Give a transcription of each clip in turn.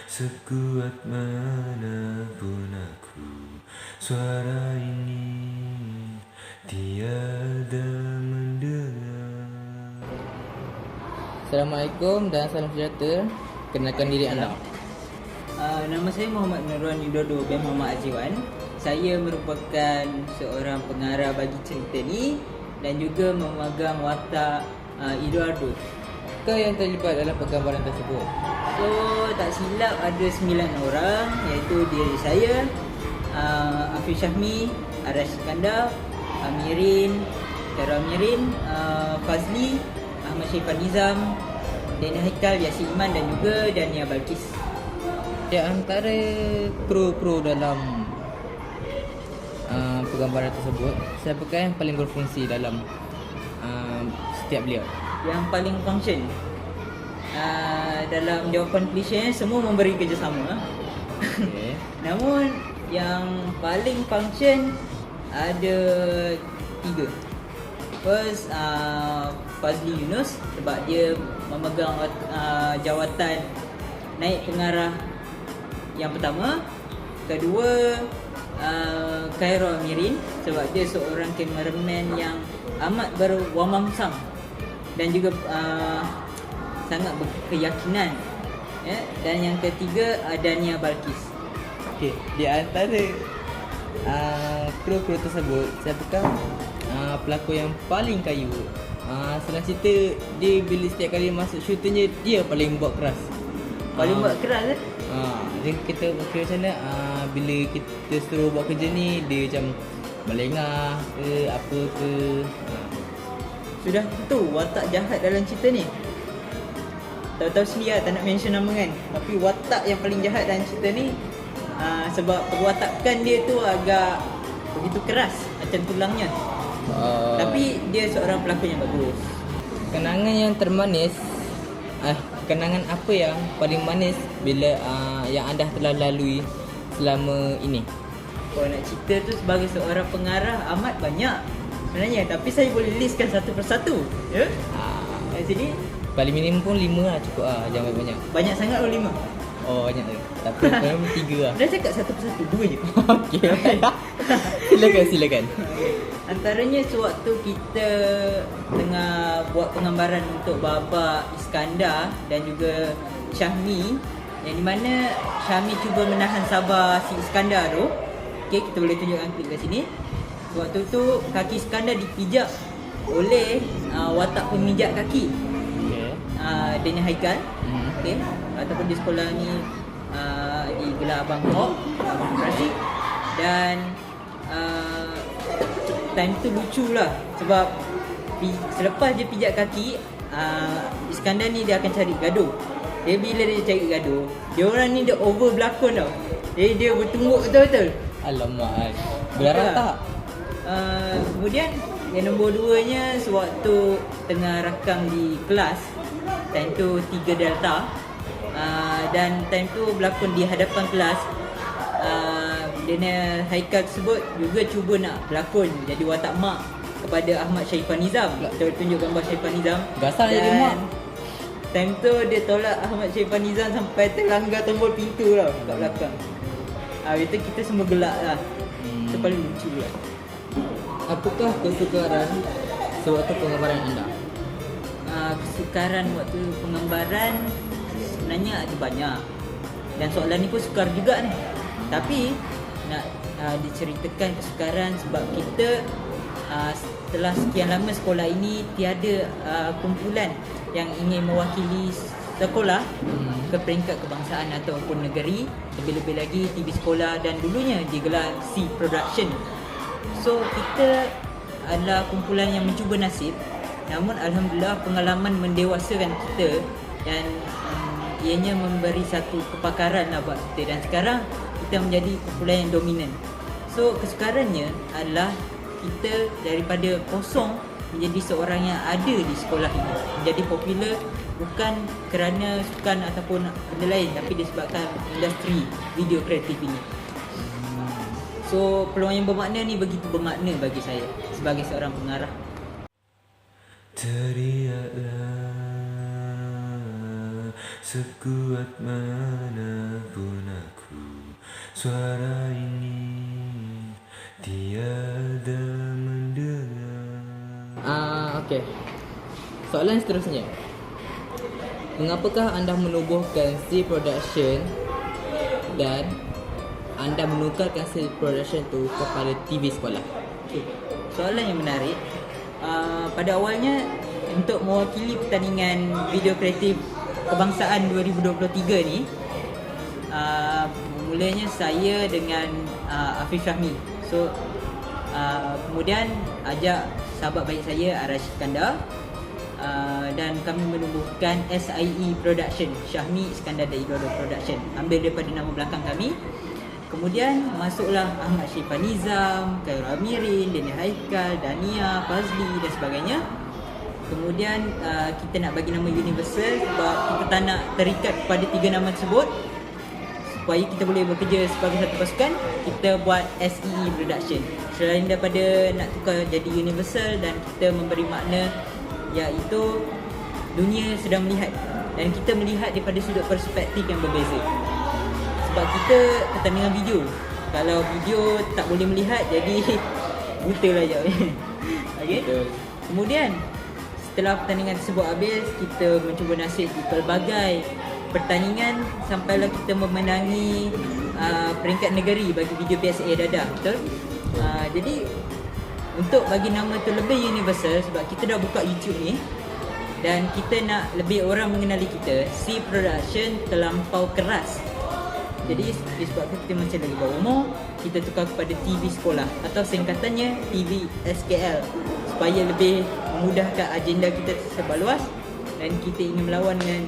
Sekuat manapun aku, suara ini tiada mendengar. Assalamualaikum dan salam sejahtera. Kenalkan diri anda. Nama saya Muhammad Nurwan Widodo bin Muhammad Aziwan. Saya merupakan seorang pengarah bagi cerita ni dan juga memegang watak Eduardo. Siapa yang terlibat dalam penggambaran tersebut? So tak silap ada 9 orang, iaitu diri saya, Afif Syahmi, Arash Iskandar, Amirin, Tara Amirin, Fazli, Ahmad Syaifan Nizam, Daniel Haikal, Yasin Iman dan juga Dania Balkis. Di antara kru dalam penggambaran tersebut, siapakah yang paling berfungsi dalam setiap beliau? Yang paling function dalam jawapan klise semua memberi kerjasama. Okay. Namun yang paling function ada 3. First, Fazli Yunus sebab dia memegang jawatan naib pengarah yang pertama. Kedua, Khairul Amirin sebab dia seorang kameraman yang amat berwawangsang dan juga sangat berkeyakinan. Dan yang ketiga, Dania Balkis. Okay. Di antara kru tersebut, siapakah pelakon yang paling kayu? Senang cerita, dia bila setiap kali masuk syutingnya, dia paling buat keras. Paling buat keras Dia kita kira macam mana, bila kita suruh buat kerja ni, dia macam melengah ke apa ke. Sudah tentu watak jahat dalam cerita ni. Tahu-tahu sendiri lah, tak nak mention nama kan. Tapi watak yang paling jahat dalam cerita ni sebab perwatakan dia tu agak begitu keras macam tulangnya. Tapi dia seorang pelakon yang bagus. Kenangan yang termanis, kenangan apa yang paling manis bila yang anda telah lalui selama ini? Kalau nak cerita tu sebagai seorang pengarah amat banyak sebenarnya, tapi saya boleh listkan satu persatu. Ya? Jadi Paling minimum pun 5 lah, cukup lah, jangan banyak. banyak sangat atau 5? Oh, banyak tu. Tapi paling 3 lah. Dah cakap satu persatu, 2 je. Okey. Silakan. Antaranya sewaktu kita tengah buat penggambaran untuk Baba Iskandar dan juga Syahmi, yang di mana Syahmi cuba menahan sabar si Iskandar tu. Okey, kita boleh tunjukkan klip kat sini. Waktu tu kaki Iskandar dipijak oleh watak pemijat kaki, Daniel Haikal. Okey, ataupun di sekolah ni digelar Abang Hawk, Abang Rashid. Dan time tu lucu lah sebab selepas dia pijak kaki, Iskandar ni dia akan cari gaduh. Bila dia cari gaduh, dia orang ni dia over berlakon tau. Dia bertungguk betul-betul. Alamak, berdarah tak? Kemudian yang nombor 2-nya, sewaktu tengah rakam di kelas, time tu 3 Delta, dan time tu berlakon di hadapan kelas. Daniel Haikal tersebut juga cuba nak berlakon jadi watak mak kepada Ahmad Syaifan Nizam. Kita tunjuk gambar Syaifan Nizam. Gasal jadi mak. Time tu dia tolak Ahmad Syaifan Nizam sampai terlanggar tombol pintu tau kat belakang. Itu kita semua gelak lah. Itu paling lucu lah. Apakah kesukaran sewaktu penggambaran anda? Kesukaran waktu penggambaran sebenarnya ada banyak. Dan soalan ni pun sukar juga ni. Tapi nak diceritakan kesukaran sebab kita setelah sekian lama sekolah ini tiada kumpulan yang ingin mewakili sekolah ke peringkat kebangsaan ataupun negeri, lebih-lebih lagi TV sekolah, dan dulunya digelar C Production. So kita adalah kumpulan yang mencuba nasib, namun alhamdulillah pengalaman mendewasakan kita dan ianya memberi satu kepakaran lah buat kita, dan sekarang kita menjadi kumpulan yang dominan. So kesukarannya adalah kita daripada kosong menjadi seorang yang ada di sekolah ini, menjadi popular bukan kerana sukan ataupun benda lain, tapi disebabkan industri video kreatif ini. So peluang yang bermakna ni begitu bermakna bagi saya sebagai seorang pengarah. Teriaklah sekuat manapun aku, suara ini tiada mendengar. Okey. Soalan seterusnya. Mengapakah anda menubuhkan C Production dan anda menukarkan C Production tu kepada TV sekolah? Okay. Soalan yang menarik. Pada awalnya untuk mewakili pertandingan video kreatif kebangsaan 2023 ni, mulanya saya dengan Afif Syahmi. So kemudian ajak sahabat baik saya Arash Iskandar, dan kami menubuhkan SIE Production, Syahmi Iskandar dan Idodo Production, ambil daripada nama belakang kami. Kemudian masuklah Ahmad Syifan Nizam, Khairul Amirin, Daniel Haikal, Dania, Fazli dan sebagainya. Kemudian kita nak bagi nama Universal sebab kita tak nak terikat kepada 3 nama tersebut. Supaya kita boleh bekerja sebagai satu pasukan, kita buat SEE Production. Selain daripada nak tukar jadi Universal, dan kita memberi makna iaitu dunia sedang melihat dan kita melihat daripada sudut perspektif yang berbeza. Sebab kita pertandingan video, kalau video tak boleh melihat, jadi buta lah jauh. Okay? Kemudian setelah pertandingan tersebut habis, kita mencuba nasib di pelbagai pertandingan sampailah kita memenangi peringkat negeri bagi video PSA Dadah, betul? Jadi untuk bagi nama tu lebih universal, sebab kita dah buka YouTube ni dan kita nak lebih orang mengenali kita, C Production terlampau keras. Jadi disebabkan kita masih lagi bawah umur, kita tukar kepada TV sekolah atau singkatannya TV SKL, supaya lebih memudahkan agenda kita tersebar luas dan kita ingin melawan dengan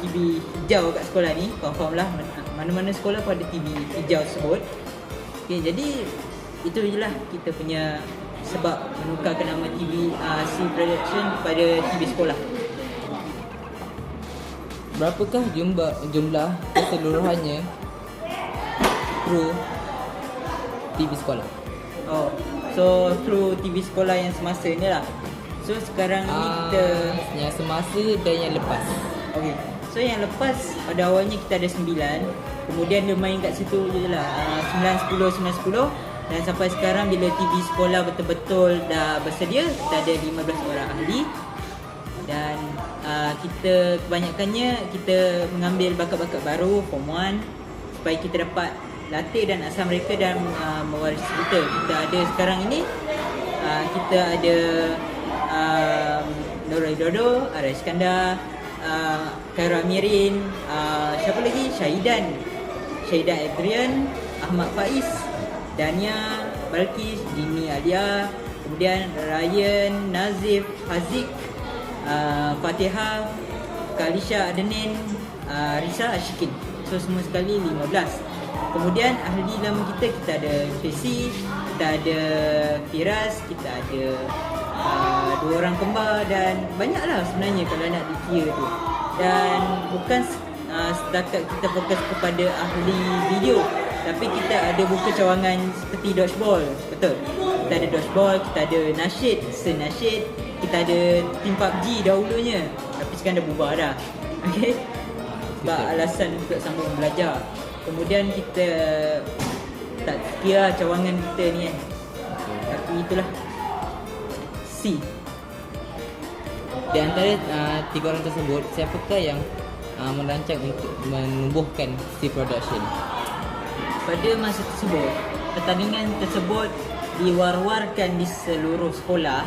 TV hijau kat sekolah ni. Confirm lah mana-mana sekolah pun ada TV hijau tersebut. Okay, jadi itu je lah kita punya sebab menukarkan nama TV C Production kepada TV sekolah. Berapakah jumlah keseluruhannya kru TV sekolah? Oh, so through TV sekolah yang semasa ni lah. So sekarang ni kita yang semasa dan yang lepas. Okay, so yang lepas pada awalnya kita ada 9. Kemudian dia main kat situ je lah 9, 10, 9, 10. Dan sampai sekarang bila TV sekolah betul-betul dah bersedia, kita ada 15 orang ahli. Dan kita kebanyakannya kita mengambil bakat-bakat baru Form 1 supaya kita dapat latih dan asal mereka dan mewarisi kita. Kita ada sekarang ini kita ada Nurul Dodo, Ara Iskandar, Khairul Amirin, siapa lagi? Syahidan Adrian, Ahmad Faiz, Dania, Balkis, Dini Alia, kemudian Ryan, Nazif, Haziq, Fatihah, Kalisha Adenin, Risa Ashikin. So semua sekali 15. Kemudian ahli lama kita ada Tracy, kita ada Firas, kita ada 2 orang kembar dan banyaklah sebenarnya kalau nak dikira tu. Dan bukan setakat kita fokus kepada ahli video, tapi kita ada buka cawangan seperti dodgeball, betul? Kita ada dodgeball, kita ada nasyid, senasyid, kita ada team PUBG dahulunya, tapi sekarang dah bubar dah. Okay? Sebab alasan untuk sambung belajar. Kemudian kita tak kira cawangan kita ni kan. Tapi itulah C. Di antara 3 orang tersebut, siapakah yang merancang untuk menubuhkan C Production? Pada masa tersebut, pertandingan tersebut diwar-warkan di seluruh sekolah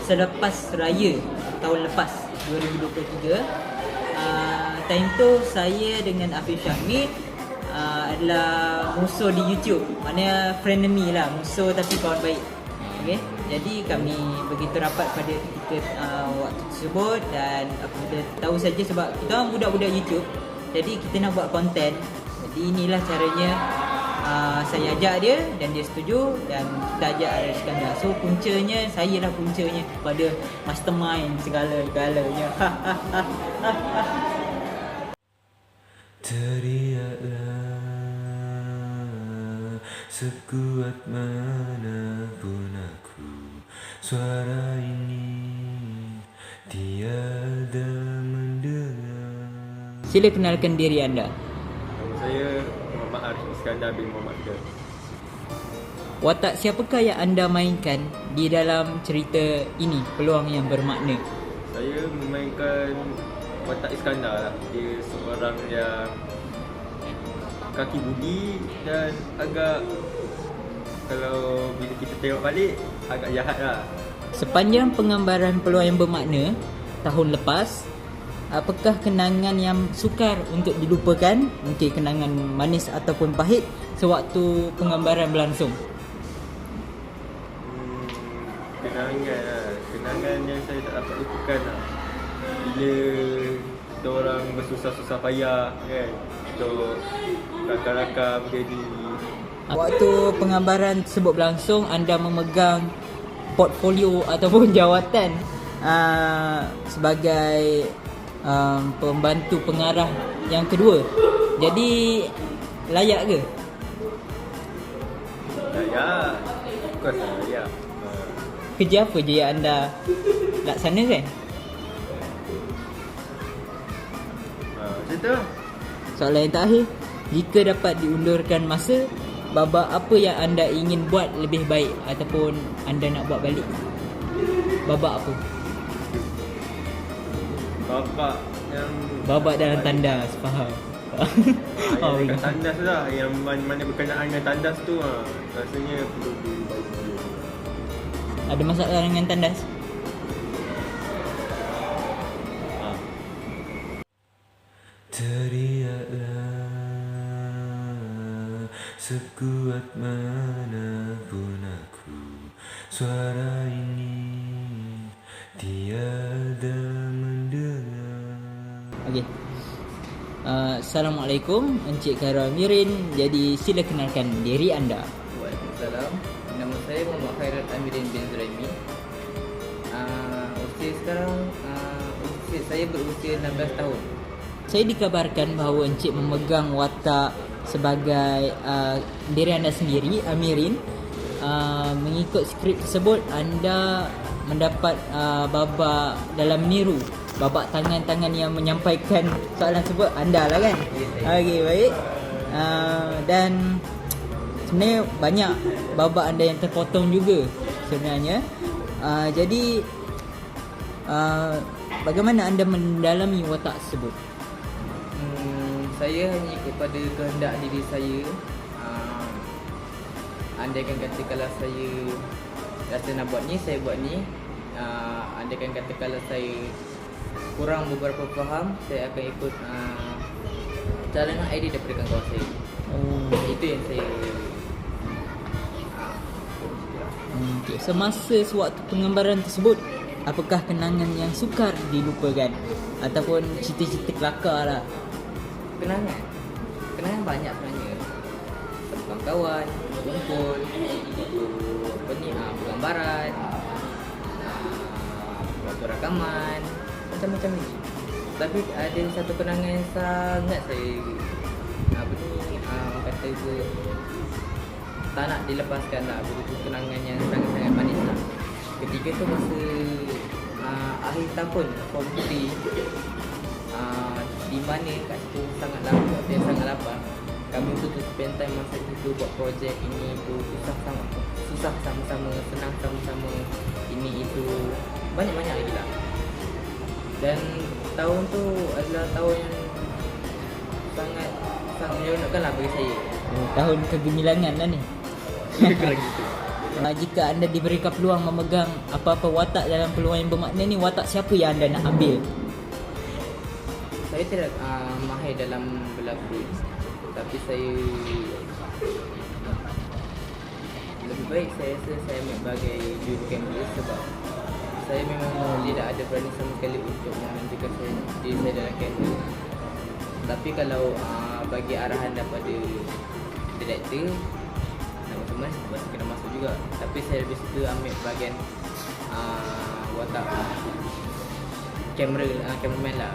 selepas raya tahun lepas 2023. Time tu saya dengan Afif Syahmi adalah musuh di YouTube. Maknanya frenemy lah, musuh tapi kawan baik. Okay? Jadi kami begitu rapat pada ketika waktu tersebut. Dan kita tahu saja sebab kita orang budak-budak YouTube, jadi kita nak buat konten. Jadi inilah caranya. Saya ajak dia dan dia setuju, dan kita ajak Ara Iskandar. So puncanya, saya lah puncanya pada mastermind segala-galanya. Teriaklah sekuat manapun aku, suara ini tiada mendengar. Sila kenalkan diri anda. Nama saya Muhammad Arif Iskandar bin Muhammad Fidel. Watak siapakah yang anda mainkan di dalam cerita ini, Peluang yang Bermakna? Saya memainkan watak Iskandar lah. Dia seorang yang kaki budi dan agak, kalau bila kita tengok balik, agak jahat lah. Sepanjang penggambaran Peluang yang Bermakna tahun lepas, apakah kenangan yang sukar untuk dilupakan, mungkin kenangan manis ataupun pahit sewaktu penggambaran berlangsung? Kenangan lah. Kenangan yang saya tak dapat lupakan lah. Bila kita orang bersusah-susah payah kan, untuk rakan-rakan menjadi. Waktu penggambaran tersebut berlangsung, anda memegang portfolio ataupun jawatan sebagai pembantu pengarah yang kedua. Jadi layak ke? Ya, of course lah, ya. Kerja apa je yang anda laksanakan? Macam tu lah. Soalan yang terakhir, jika dapat diundurkan masa, babak apa yang anda ingin buat lebih baik ataupun anda nak buat balik? Babak apa? Bapak yang Babak dalam tandas, faham? yang dekat tandas lah. Yang mana berkenaan dengan tandas tu lah. Rasanya perlu dibaiki. Ada masalah dengan tandas? Teriaklah sekuat manapun aku, suara ini tiada mendengar. Okey. Assalamualaikum, Encik Khairul Amirin. Jadi sila kenalkan diri anda. Waalaikumsalam. Nama saya Muhammad Khairul Amirin bin Zuraimi. Usia sekarang saya berusia 16 tahun. Saya dikabarkan bahawa Encik memegang watak sebagai diri anda sendiri, Amirin. Mengikut skrip tersebut, anda mendapat babak dalam meniru. Babak tangan-tangan yang menyampaikan soalan tersebut anda lah kan? Okey, baik. Dan sebenarnya banyak babak anda yang terpotong juga sebenarnya. Jadi bagaimana anda mendalami watak tersebut? Saya hanya ikut pada kehendak diri saya. Andaikan kata kalau saya rasa nak buat ni, saya buat ni. Andaikan kata kalau saya kurang beberapa faham, saya akan ikut jalanan idea daripada kawan saya. Itu yang saya Okay. Semasa sewaktu penggambaran tersebut, apakah kenangan yang sukar dilupakan ataupun cerita-cerita kelakar lah? Kenangan banyak sebenarnya. Kawan-kawan, kumpul, apa ni, penggambaran, waktu rakaman, macam-macam ni. Tapi ada satu kenangan yang sangat saya kata tu tak nak dilepaskan lah. Begitu kenangan yang sangat-sangat manis lah. Ketika tu masa akhir tahun Form 3, di mana kat situ sangat lapar, saya sangat lapar. Kami tu spend time masa itu buat projek ini itu, susah sama-sama, senang sama-sama, ini itu, banyak-banyak lagi lah. Dan tahun tu adalah tahun yang sangat menyeronokkan lah bagi saya. Tahun kegemilangan lah ni. Jika anda diberikan peluang memegang apa-apa watak dalam Peluang yang Bermakna ni, watak siapa yang anda nak ambil? Saya tidak mahir dalam berlakon, tapi saya lebih baik saya rasa saya ambil sebagai juru kamera, sebab saya memang tidak ada berani sama sekali untuk menunjukkan diri saya dalam kamera. Tapi kalau bagi arahan daripada director nak masuk, kena masuk juga. Tapi saya lebih suka ambil bahagian watak cameraman lah.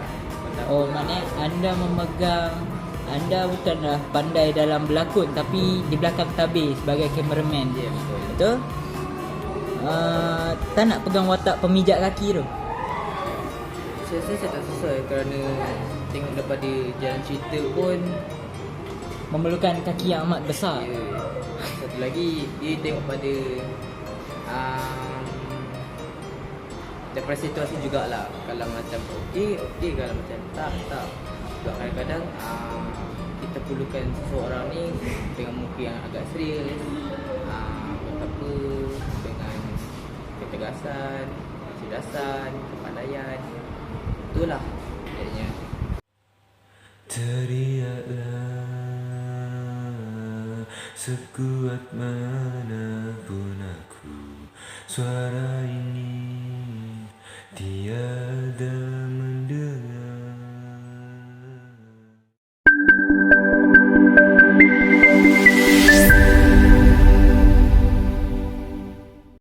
Oh, maknanya anda memegang, anda bukanlah pandai dalam berlakon tapi di belakang tabir sebagai cameraman. Ya, betul. Betul? Tak nak pegang watak pemijak kaki tu? saya rasa saya tak sesuai kerana tengok daripada jalan cerita pun Memerlukan kaki yang amat besar. dia, satu lagi dia tengok pada daripada situasi jugalah. Kalau macam okey kalau macam tak sebab kadang-kadang kita perlukan seseorang ni dengan muka yang agak serius, betapa dengan ketegasan, kecerdasan, kepandaian. Itulah jadinya. Teriaklah sekuat manapun aku, suara ini tiada